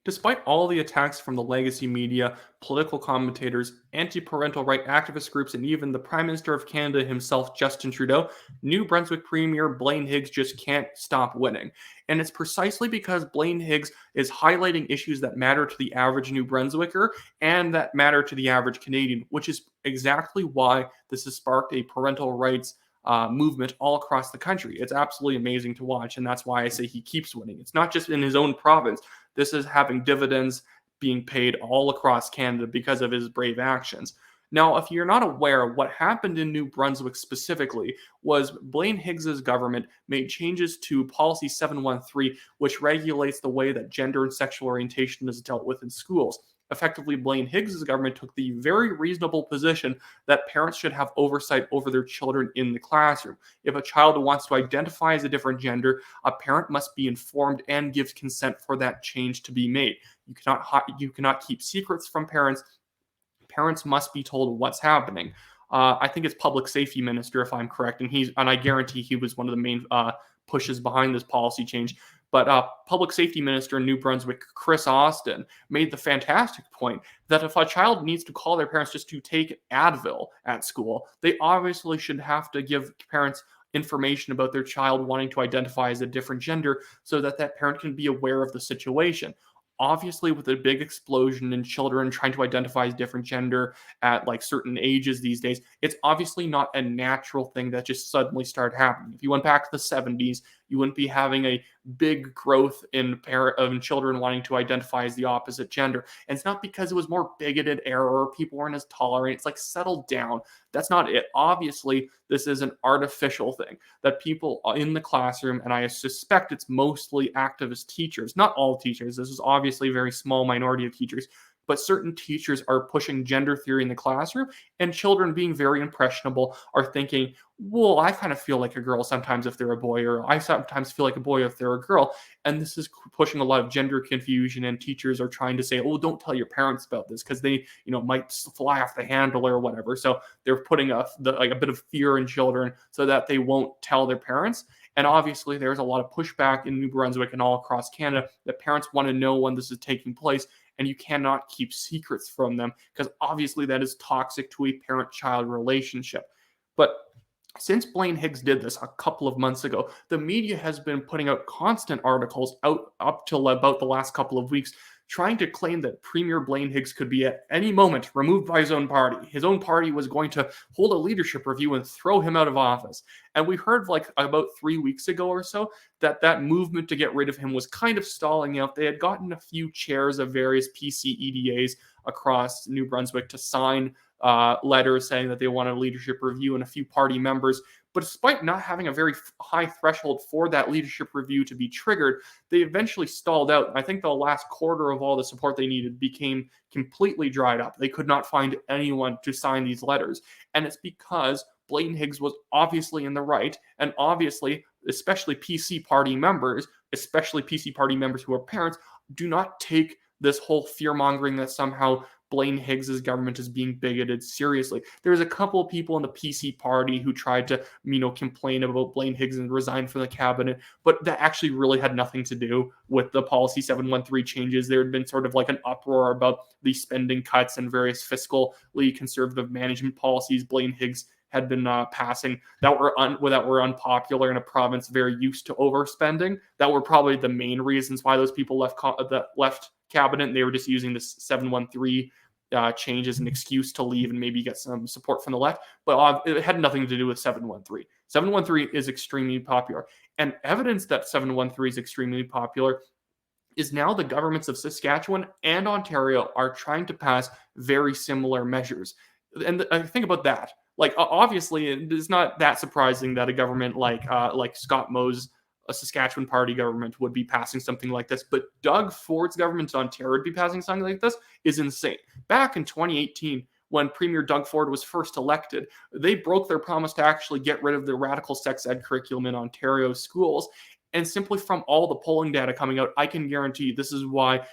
Despite all the attacks from the legacy media, political commentators, anti parental right activist groups, and even the Prime Minister of Canada himself, Justin Trudeau, New Brunswick Premier Blaine Higgs just can't stop winning. And it's precisely because Blaine Higgs is highlighting issues that matter to the average New Brunswicker and that matter to the average Canadian, which is exactly why this has sparked a parental rights movement all across the country. It's absolutely amazing to watch, and that's why I say he keeps winning. It's not just in his own province. This is having dividends being paid all across Canada because of his brave actions. Now, if you're not aware, what happened in New Brunswick specifically was Blaine Higgs's government made changes to Policy 713, which regulates the way that gender and sexual orientation is dealt with in schools. Effectively, Blaine Higgs's government took the very reasonable position that parents should have oversight over their children in the classroom. If a child wants to identify as a different gender, a parent must be informed and give consent for that change to be made. You cannot keep secrets from parents. Parents must be told what's happening. I think it's public safety minister, if I'm correct, and I guarantee he was one of the main pushes behind this policy change. But public safety minister in New Brunswick, Chris Austin, made the fantastic point that if a child needs to call their parents just to take Advil at school, they obviously should have to give parents information about their child wanting to identify as a different gender so that that parent can be aware of the situation. Obviously, with a big explosion in children trying to identify as different gender at like certain ages these days, it's obviously not a natural thing that just suddenly started happening. If you went back to the 70s, you wouldn't be having a big growth in children wanting to identify as the opposite gender. And it's not because it was more bigoted era or people weren't as tolerant. It's like settled down. That's not it. Obviously, this is an artificial thing that people in the classroom, and I suspect it's mostly activist teachers, not all teachers. This is obviously a very small minority of teachers, but certain teachers are pushing gender theory in the classroom, and children being very impressionable are thinking, well, I kind of feel like a girl sometimes if they're a boy, or I sometimes feel like a boy if they're a girl. And this is pushing a lot of gender confusion, and teachers are trying to say, oh, don't tell your parents about this because they, might fly off the handle or whatever. So they're putting a bit of fear in children so that they won't tell their parents. And obviously, there's a lot of pushback in New Brunswick and all across Canada that parents want to know when this is taking place, and you cannot keep secrets from them because obviously that is toxic to a parent-child relationship. But since Blaine Higgs did this a couple of months ago, the media has been putting out constant articles out up till about the last couple of weeks trying to claim that Premier Blaine Higgs could be at any moment removed by his own party. His own party was going to hold a leadership review and throw him out of office. And we heard like about 3 weeks ago or so that movement to get rid of him was kind of stalling out. They had gotten a few chairs of various PC EDAs across New Brunswick to sign letters saying that they wanted a leadership review, and a few party members. But despite not having a very high threshold for that leadership review to be triggered, they eventually stalled out. I think the last quarter of all the support they needed became completely dried up. They could not find anyone to sign these letters. And it's because Blaine Higgs was obviously in the right, and obviously, especially PC party members who are parents, do not take this whole fear-mongering that somehow Blaine Higgs's government is being bigoted seriously. There's a couple of people in the PC party who tried to, complain about Blaine Higgs and resign from the cabinet, but that actually really had nothing to do with the Policy 713 changes. There had been sort of like an uproar about the spending cuts and various fiscally conservative management policies Blaine Higgs had been passing that were unpopular in a province very used to overspending. That were probably the main reasons why those people left cabinet. They were just using this 713 change as an excuse to leave and maybe get some support from the left. But it had nothing to do with 713. 713 is extremely popular. And evidence that 713 is extremely popular is now the governments of Saskatchewan and Ontario are trying to pass very similar measures. And think about that. Like, obviously, it's not that surprising that a government like Scott Moe's a Saskatchewan party government would be passing something like this, but Doug Ford's government in Ontario would be passing something like this is insane. Back in 2018, when Premier Doug Ford was first elected, they broke their promise to actually get rid of the radical sex ed curriculum in Ontario schools. And simply from all the polling data coming out, I can guarantee this is why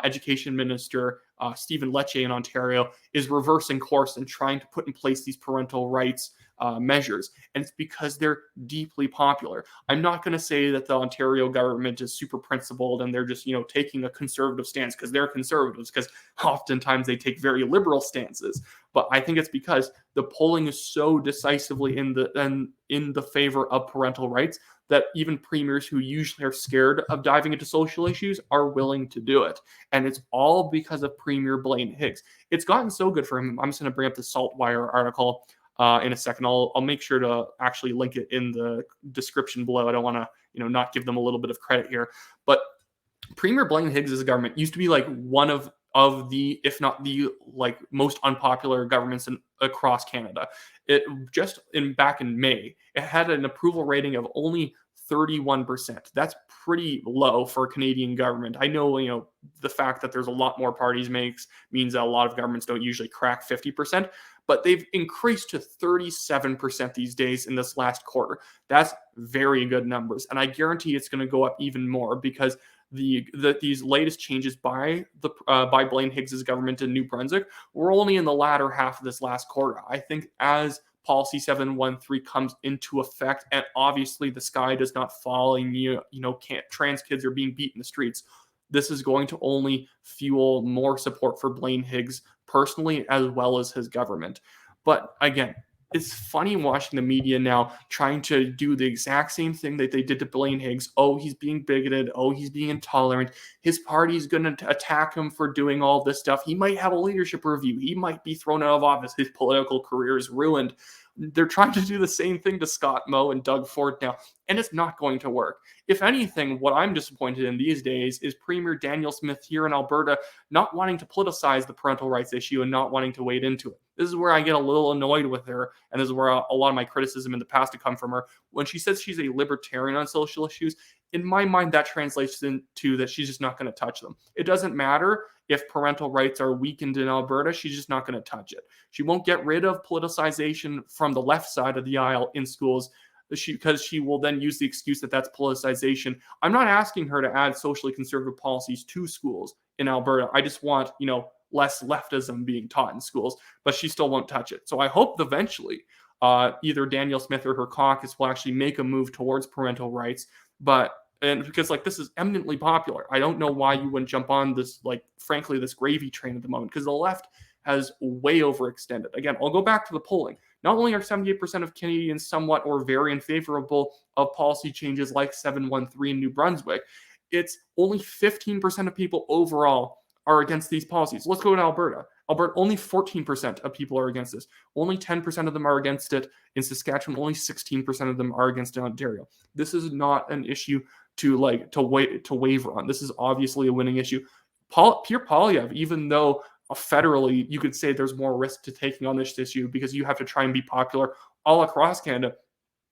Education Minister Stephen Lecce in Ontario is reversing course and trying to put in place these parental rights measures, and it's because they're deeply popular. I'm not going to say that the Ontario government is super principled and they're just taking a conservative stance because they're conservatives, because oftentimes they take very liberal stances. But I think it's because the polling is so decisively in the favor of parental rights that even premiers who usually are scared of diving into social issues are willing to do it. And it's all because of Premier Blaine Higgs. It's gotten so good for him. I'm just going to bring up the Saltwire article in a second. I'll make sure to actually link it in the description below. I don't want to not give them a little bit of credit here. But Premier Blaine Higgs' government used to be like one of the, if not the most unpopular governments across Canada. It just back in May, it had an approval rating of only 31%. That's pretty low for a Canadian government. I know, the fact that there's a lot more parties means that a lot of governments don't usually crack 50%, but they've increased to 37% these days in this last quarter. That's very good numbers, and I guarantee it's going to go up even more because these latest changes by Blaine Higgs' government in New Brunswick were only in the latter half of this last quarter. I think as Policy 713 comes into effect, and obviously the sky does not fall, and trans kids are being beat in the streets, this is going to only fuel more support for Blaine Higgs personally as well as his government. But again, it's funny watching the media now trying to do the exact same thing that they did to Blaine Higgs. Oh, he's being bigoted. Oh, he's being intolerant. His party's going to attack him for doing all this stuff. He might have a leadership review. He might be thrown out of office. His political career is ruined. They're trying to do the same thing to Scott Moe and Doug Ford now, and it's not going to work. If anything, what I'm disappointed in these days is Premier Danielle Smith here in Alberta not wanting to politicize the parental rights issue and not wanting to wade into it. This is where I get a little annoyed with her, and this is where a lot of my criticism in the past to come from her. When she says she's a libertarian on social issues, in my mind, that translates into that she's just not going to touch them. It doesn't matter if parental rights are weakened in Alberta, she's just not going to touch it. She won't get rid of politicization from the left side of the aisle in schools because she will then use the excuse that that's politicization. I'm not asking her to add socially conservative policies to schools in Alberta. I just want, less leftism being taught in schools, but she still won't touch it. So I hope eventually either Danielle Smith or her caucus will actually make a move towards parental rights. And because this is eminently popular, I don't know why you wouldn't jump on this, frankly, this gravy train at the moment, because the left has way overextended. Again, I'll go back to the polling. Not only are 78% of Canadians somewhat or very in favor of policy changes like 713 in New Brunswick, it's only 15% of people overall are against these policies. Let's go to Alberta. Alberta, only 14% of people are against this. Only 10% of them are against it in Saskatchewan. Only 16% of them are against it in Ontario. This is not an issue to waver on. This is obviously a winning issue. Pierre Poilievre, even though federally you could say there's more risk to taking on this issue because you have to try and be popular all across Canada,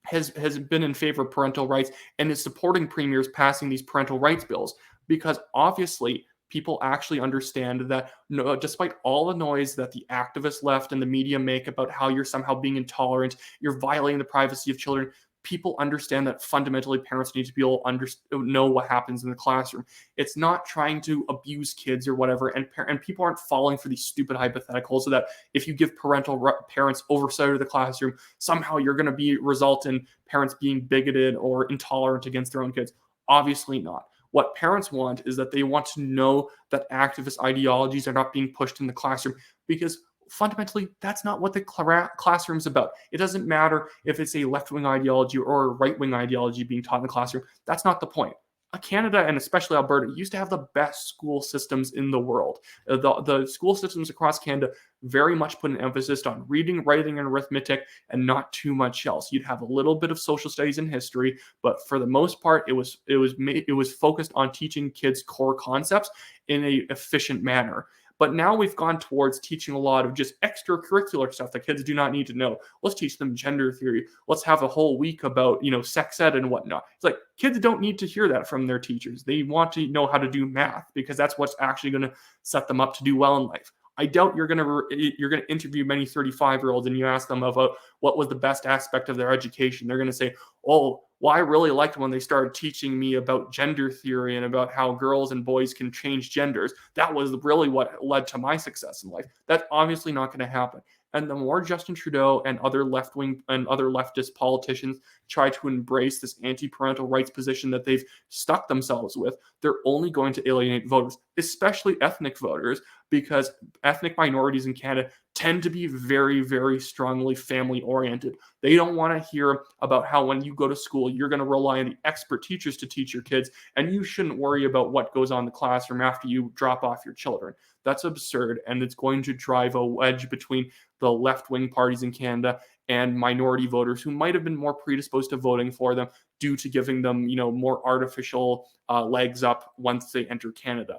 has been in favor of parental rights and is supporting premiers passing these parental rights bills because obviously people actually understand that despite all the noise that the activist left and the media make about how you're somehow being intolerant, you're violating the privacy of children, people understand that fundamentally parents need to be able to know what happens in the classroom. It's not trying to abuse kids or whatever, and people aren't falling for these stupid hypotheticals so that if you give parents oversight of the classroom, somehow you're going to result in parents being bigoted or intolerant against their own kids. Obviously not. What parents want is that they want to know that activist ideologies are not being pushed in the classroom because fundamentally, that's not what the classroom's about. It doesn't matter if it's a left-wing ideology or a right-wing ideology being taught in the classroom. That's not the point. Canada, and especially Alberta, used to have the best school systems in the world. The school systems across Canada very much put an emphasis on reading, writing, and arithmetic, and not too much else. You'd have a little bit of social studies and history, but for the most part, it was focused on teaching kids core concepts in an efficient manner. But now we've gone towards teaching a lot of just extracurricular stuff that kids do not need to know. Let's teach them gender theory. Let's have a whole week about, sex ed and whatnot. It's like kids don't need to hear that from their teachers. They want to know how to do math because that's what's actually going to set them up to do well in life. I doubt you're going to interview many 35-year-olds and you ask them about what was the best aspect of their education. They're going to say, oh, well, I really liked when they started teaching me about gender theory and about how girls and boys can change genders. That was really what led to my success in life. That's obviously not going to happen. And the more Justin Trudeau and other left-wing and other leftist politicians try to embrace this anti-parental rights position that they've stuck themselves with, they're only going to alienate voters, especially ethnic voters, because ethnic minorities in Canada tend to be very, very strongly family oriented. They don't want to hear about how when you go to school, you're going to rely on the expert teachers to teach your kids, and you shouldn't worry about what goes on in the classroom after you drop off your children. That's absurd, and it's going to drive a wedge between the left-wing parties in Canada and minority voters who might have been more predisposed to voting for them due to giving them, more artificial legs up once they enter Canada.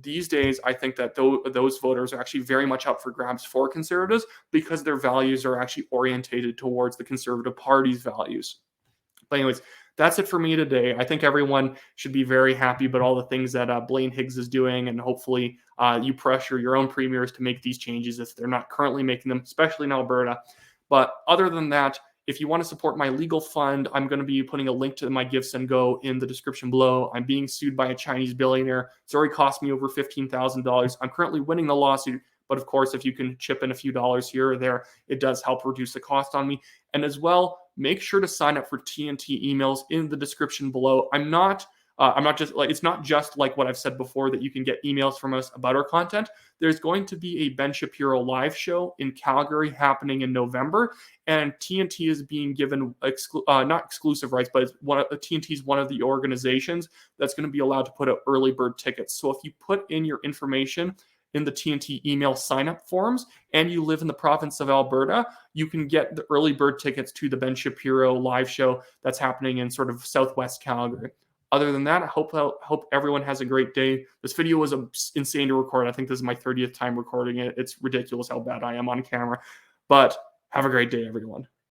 These days, I think that those voters are actually very much up for grabs for Conservatives because their values are actually orientated towards the Conservative Party's values. But anyways, that's it for me today. I think everyone should be very happy about all the things that Blaine Higgs is doing, and hopefully you pressure your own premiers to make these changes if they're not currently making them, especially in Alberta. But other than that, if you want to support my legal fund, I'm going to be putting a link to my GiveSendGo in the description below. I'm being sued by a Chinese billionaire. It's already cost me over $15,000. I'm currently winning the lawsuit, but of course, if you can chip in a few dollars here or there, it does help reduce the cost on me. And as well, make sure to sign up for TNT emails in the description below. I'm not just like, it's not just like what I've said before that you can get emails from us about our content. There's going to be a Ben Shapiro live show in Calgary happening in November, and TNT is being given not exclusive rights, but TNT is one of the organizations that's going to be allowed to put out early bird tickets. So if you put in your information in the TNT email sign-up forms and you live in the province of Alberta, you can get the early bird tickets to the Ben Shapiro live show that's happening in sort of southwest Calgary. Other than that, I hope everyone has a great day. This video was insane to record. I think this is my 30th time recording it. It's ridiculous how bad I am on camera. But have a great day, everyone.